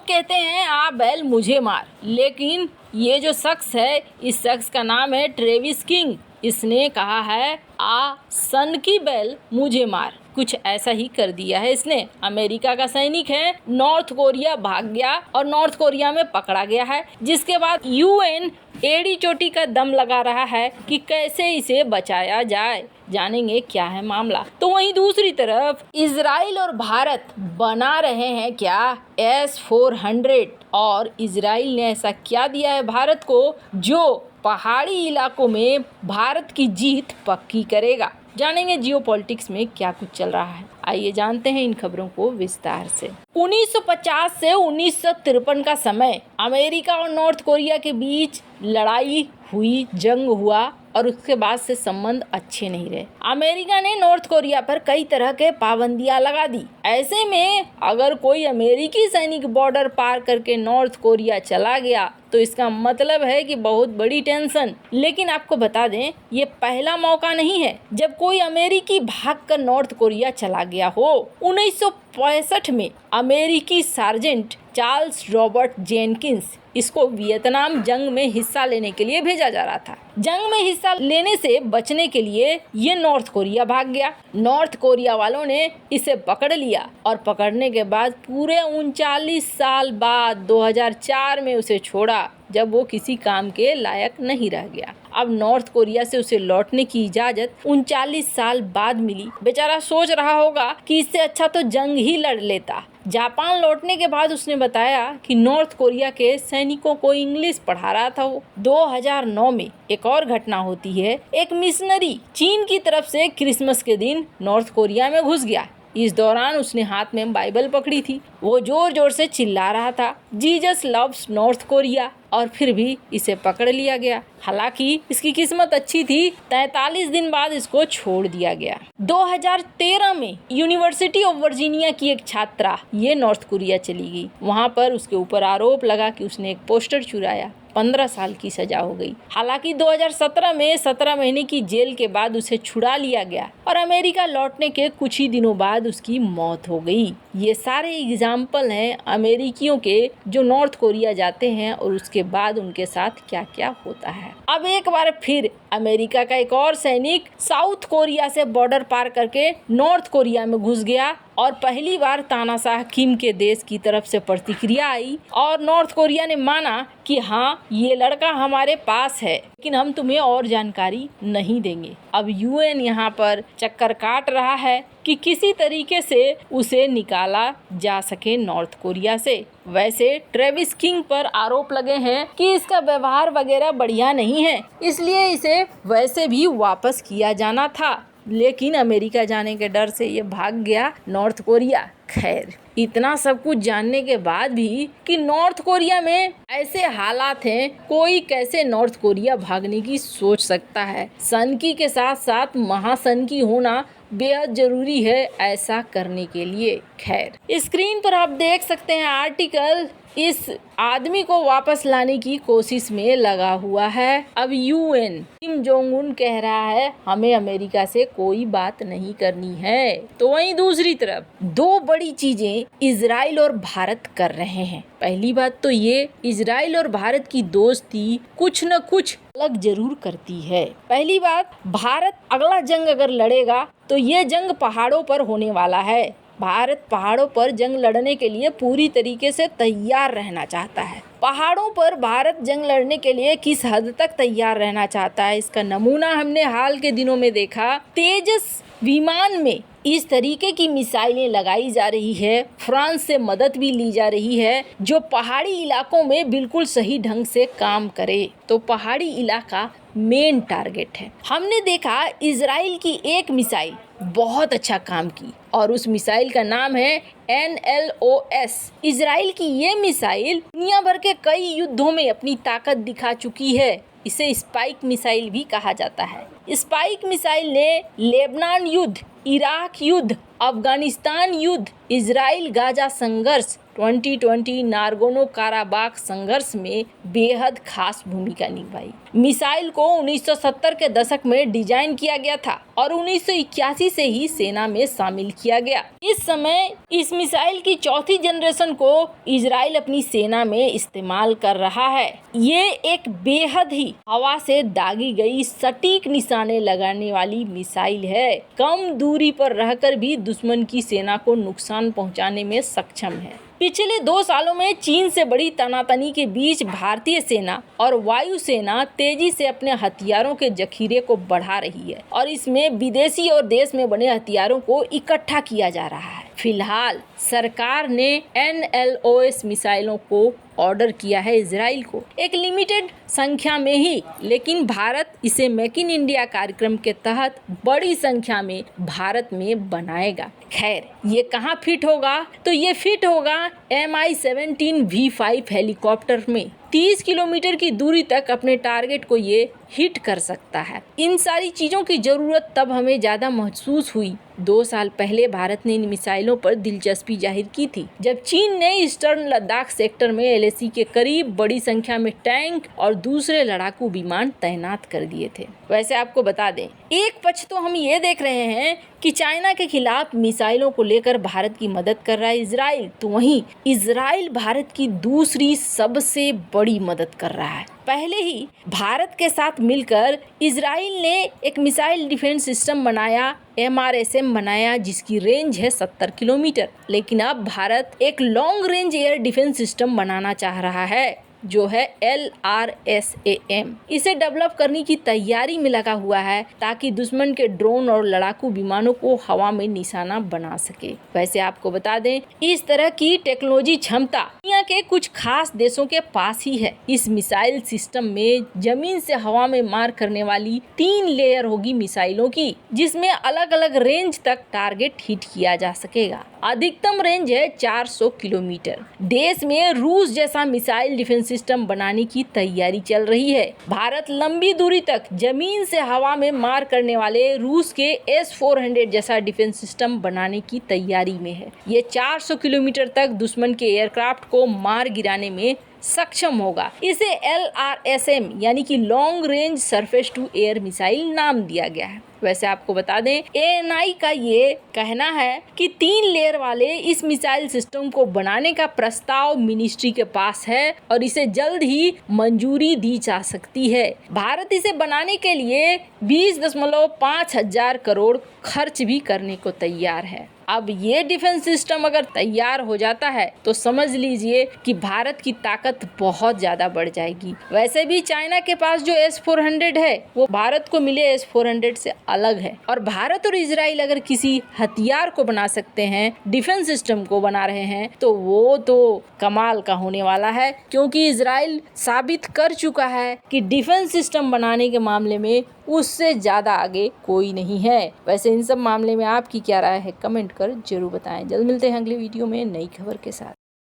लोग कहते हैं आ बैल मुझे मार, लेकिन ये जो शख्स है, इस शख्स का नाम है ट्रेविस किंग। इसने कहा है आ सन की बैल मुझे मार। कुछ ऐसा ही कर दिया है इसने। अमेरिका का सैनिक है, नॉर्थ कोरिया भाग गया और नॉर्थ कोरिया में पकड़ा गया है, जिसके बाद यूएन एड़ी चोटी का दम लगा रहा है कि कैसे इसे बचाया जाए। जानेंगे क्या है मामला। तो वहीं दूसरी तरफ इजराइल और भारत बना रहे हैं क्या S-400, और इजराइल ने ऐसा क्या दिया है भारत को जो पहाड़ी इलाकों में भारत की जीत पक्की करेगा। जानेंगे जियोपॉलिटिक्स में क्या कुछ चल रहा है। आइए जानते हैं इन खबरों को विस्तार से। 1950 से 1953 का समय अमेरिका और नॉर्थ कोरिया के बीच लड़ाई हुई, जंग हुआ और उसके बाद से संबंध अच्छे नहीं रहे। अमेरिका ने नॉर्थ कोरिया पर कई तरह के पाबंदियां लगा दी। ऐसे में अगर कोई अमेरिकी सैनिक बॉर्डर पार करके नॉर्थ कोरिया चला गया तो इसका मतलब है कि बहुत बड़ी टेंशन। लेकिन आपको बता दें, ये पहला मौका नहीं है जब कोई अमेरिकी भागकर नॉर्थ कोरिया चला गया हो। 1965 में अमेरिकी सार्जेंट चार्ल्स रॉबर्ट जेनकिंस, इसको वियतनाम जंग में हिस्सा लेने के लिए भेजा जा रहा था। जंग में हिस्सा लेने से बचने के लिए ये नॉर्थ कोरिया भाग गया। नॉर्थ कोरिया वालों ने इसे पकड़ लिया और पकड़ने के बाद पूरे 39 साल बाद 2004 में उसे छोड़ा, जब वो किसी काम के लायक नहीं रह गया। अब नॉर्थ कोरिया से उसे लौटने की इजाजत 39 साल बाद मिली। बेचारा सोच रहा होगा कि इससे अच्छा तो जंग ही लड़ लेता। जापान लौटने के बाद उसने बताया कि नॉर्थ कोरिया के सैनिकों को इंग्लिश पढ़ा रहा था वो। 2009 में एक और घटना होती है। एक मिशनरी चीन की तरफ से क्रिसमस के दिन नॉर्थ कोरिया में घुस गया। इस दौरान उसने हाथ में बाइबल पकड़ी थी। वो जोर जोर से चिल्ला रहा था, जीसस लव्स नॉर्थ कोरिया, और फिर भी इसे पकड़ लिया गया। हालांकि इसकी किस्मत अच्छी थी, 43 दिन बाद इसको छोड़ दिया गया। 2013 में यूनिवर्सिटी ऑफ वर्जीनिया की एक छात्रा ये नॉर्थ कोरिया चली गई। वहां पर उसके ऊपर आरोप लगा कि उसने एक पोस्टर चुराया। 15 साल की सजा हो गई। हालांकि 2017 में 17 महीने की जेल के बाद उसे छुड़ा लिया गया और अमेरिका लौटने के कुछ ही दिनों बाद उसकी मौत हो गई। ये सारे एग्जाम्पल हैं अमेरिकियों के जो नॉर्थ कोरिया जाते हैं और उसके बाद उनके साथ क्या क्या होता है। अब एक बार फिर अमेरिका का एक और सैनिक साउथ कोरिया से बॉर्डर पार करके नॉर्थ कोरिया में घुस गया और पहली बार तानाशाह किम के देश की तरफ से प्रतिक्रिया आई और नॉर्थ कोरिया ने माना कि हाँ, ये लड़का हमारे पास है, लेकिन हम तुम्हें और जानकारी नहीं देंगे। अब यूएन यहाँ पर चक्कर काट रहा है कि किसी तरीके से उसे निकाला जा सके नॉर्थ कोरिया से। वैसे ट्रेविस किंग पर आरोप लगे हैं कि इसका व्यवहार वगैरह बढ़िया नहीं है, इसलिए इसे वैसे भी वापस किया जाना था, लेकिन अमेरिका जाने के डर से ये भाग गया नॉर्थ कोरिया। खैर, इतना सब कुछ जानने के बाद भी कि नॉर्थ कोरिया में ऐसे हालात हैं, कोई कैसे नॉर्थ कोरिया भागने की सोच सकता है। सनकी के साथ साथ महासनकी होना बेहद जरूरी है ऐसा करने के लिए। खैर, स्क्रीन पर आप देख सकते हैं आर्टिकल इस आदमी को वापस लाने की कोशिश में लगा हुआ है। अब यूएन किम जोंग उन कह रहा है हमें अमेरिका से कोई बात नहीं करनी है। तो वहीं दूसरी तरफ दो बड़ी चीजें इजराइल और भारत कर रहे हैं। पहली बात तो ये, इजराइल और भारत की दोस्ती कुछ न कुछ अलग जरूर करती है। पहली बात, भारत अगला जंग अगर लड़ेगा तो ये जंग पहाड़ों पर होने वाला है। भारत पहाड़ों पर जंग लड़ने के लिए पूरी तरीके से तैयार रहना चाहता है। पहाड़ों पर भारत जंग लड़ने के लिए किस हद तक तैयार रहना चाहता है, इसका नमूना हमने हाल के दिनों में देखा। तेजस विमान में इस तरीके की मिसाइलें लगाई जा रही है, फ्रांस से मदद भी ली जा रही है, जो पहाड़ी इलाकों में बिल्कुल सही ढंग से काम करे। तो पहाड़ी इलाका मेन टारगेट है। हमने देखा इजराइल की एक मिसाइल बहुत अच्छा काम की और उस मिसाइल का नाम है NLOS। इजराइल की ये मिसाइल दुनिया भर के कई युद्धों में अपनी ताकत दिखा चुकी है। इसे स्पाइक मिसाइल भी कहा जाता है। स्पाइक मिसाइल ने लेबनान युद्ध, इराक युद्ध, अफगानिस्तान युद्ध, इजराइल गाजा संघर्ष 2020 नागोर्नो काराबाख संघर्ष में बेहद खास भूमिका निभाई। मिसाइल को 1970 के दशक में डिजाइन किया गया था और 1981 से ही सेना में शामिल किया गया। इस समय इस मिसाइल की चौथी जनरेशन को इजराइल अपनी सेना में इस्तेमाल कर रहा है। ये एक बेहद ही हवा से दागी गई सटीक निशाने लगाने वाली मिसाइल है। कम दूरी पर रहकर भी दुश्मन की सेना को नुकसान पहुंचाने में सक्षम है। पिछले 2 सालों में चीन से बड़ी तनातनी के बीच भारतीय सेना और वायुसेना तेजी से अपने हथियारों के जखीरे को बढ़ा रही है और इसमें विदेशी और देश में बने हथियारों को इकट्ठा किया जा रहा है। फिलहाल सरकार ने NLOS मिसाइलों को ऑर्डर किया है इजराइल को, एक लिमिटेड संख्या में ही, लेकिन भारत इसे मेक इन इंडिया कार्यक्रम के तहत बड़ी संख्या में भारत में बनाएगा। खैर, ये कहाँ फिट होगा? तो ये फिट होगा Mi-17 V5 हेलीकॉप्टर में। 30 किलोमीटर की दूरी तक अपने टारगेट को ये हिट कर सकता है। इन सारी चीज़ों की ज़रूरत तब हमें ज़्यादा महसूस हुई 2 साल पहले भारत ने इन मिसाइलों पर दिलचस्पी जाहिर की थी, जब चीन ने ईस्टर्न लद्दाख सेक्टर में LAC के करीब बड़ी संख्या में टैंक और दूसरे लड़ाकू विमान तैनात कर दिए थे। वैसे आपको बता दें, एक पक्ष तो हम ये देख रहे हैं कि चाइना के खिलाफ मिसाइलों को लेकर भारत की मदद कर रहा है इजराइल, तो वहीं इजराइल भारत की दूसरी सबसे बड़ी मदद कर रहा है। पहले ही भारत के साथ मिलकर इजराइल ने एक मिसाइल डिफेंस सिस्टम बनाया, MRSM बनाया, जिसकी रेंज है 70 किलोमीटर। लेकिन अब भारत एक long range air defence system बनाना चाह रहा है, जो है LRSAM। इसे डेवलप करने की तैयारी में लगा हुआ है ताकि दुश्मन के ड्रोन और लड़ाकू विमानों को हवा में निशाना बना सके। वैसे आपको बता दें, इस तरह की टेक्नोलॉजी क्षमता दुनिया के कुछ खास देशों के पास ही है। इस मिसाइल सिस्टम में जमीन से हवा में मार करने वाली 3 लेयर होगी मिसाइलों की, जिसमें अलग अलग रेंज तक टारगेट हिट किया जा सकेगा। अधिकतम रेंज है 400 किलोमीटर। देश में रूस जैसा मिसाइल डिफेंस सिस्टम बनाने की तैयारी चल रही है। भारत लंबी दूरी तक जमीन से हवा में मार करने वाले रूस के S-400 जैसा डिफेंस सिस्टम बनाने की तैयारी में है। ये 400 किलोमीटर तक दुश्मन के एयरक्राफ्ट को मार गिराने में सक्षम होगा। इसे LRSM यानी कि long range surface to air missile नाम दिया गया है। वैसे आपको बता दें, ANI का ये कहना है कि 3 लेयर वाले इस मिसाइल सिस्टम को बनाने का प्रस्ताव मिनिस्ट्री के पास है और इसे जल्द ही मंजूरी दी जा सकती है। भारत इसे बनाने के लिए 20.5 हजार करोड़ खर्च भी करने को तैयार है। अब ये डिफेंस सिस्टम अगर तैयार हो जाता है तो समझ लीजिए कि भारत की ताकत बहुत ज्यादा बढ़ जाएगी। वैसे भी चाइना के पास जो S-400 है वो भारत को मिले S-400 से अलग है, और भारत और इजराइल अगर किसी हथियार को बना सकते हैं, डिफेंस सिस्टम को बना रहे हैं, तो वो तो कमाल का होने वाला है, क्योंकि इजराइल साबित कर चुका है कि डिफेंस सिस्टम बनाने के मामले में उससे ज़्यादा आगे कोई नहीं है। वैसे इन सब मामले में आपकी क्या राय है, कमेंट कर जरूर बताएं। जल्द मिलते हैं अगली वीडियो में नई खबर के साथ।